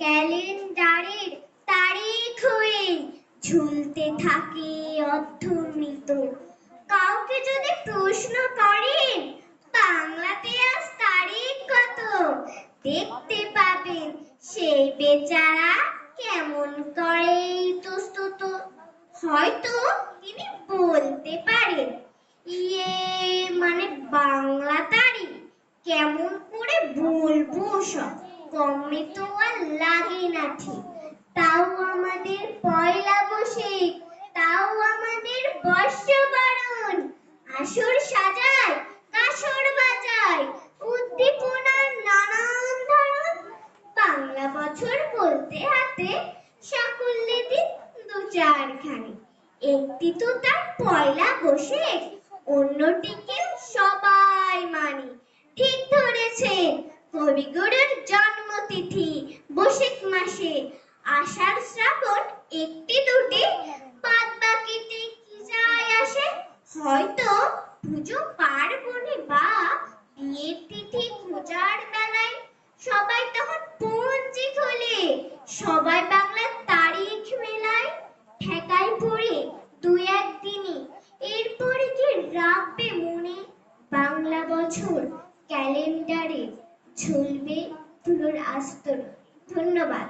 ক্যালেন্ডারের তারিখ হয়ে ঝুলতে থাকে অর্থমৃত। কাউকে যদি প্রশ্ন করেন বাংলাতে আজ তারিখ কত, দেখতে পাবেন সেই বেচারা কেমন করে ইতস্তত। হয়তো তিনি বলতে পারেন ইয়ে মানে বাংলা তারিখ কেমন করে বলবো সব, কমে তো আর লাগে না ঠিক। তাও আমাদের পয়লা বৈশাখ, তাও আমাদের বর্ষবরণ, আসর সাজায় কাসর বাজায় উদ্দীপনার নানান ধরন। বাংলা বছর বলতে হাতে সাকুল্যে দিন দু চারখানি, একটি তো তার পয়লা বৈশাখ, অন্যটিকে সবাই মানি। ঠিক ধরেছেন, কবিগুরুর জন্মতিথি বৈশাখ মাসে, আষাঢ় শ্রাবণ একটি দুটি, বাদ বাকিতে কি যায় আসে। হয়তো পুজো পার্বণে বা বিয়ের তিথি খোঁজার বেলায় সবাই তখন পঞ্জি খোলে, সবাই বাংলার তারিখ মেলায়, ঠেকায় পড়ে দু একদিনই, এরপরে কি রাখবে মনে বাংলা বছর ক্যালেন্ডারে ঝুলবে ধুলোর আস্তর। ধন্যবাদ।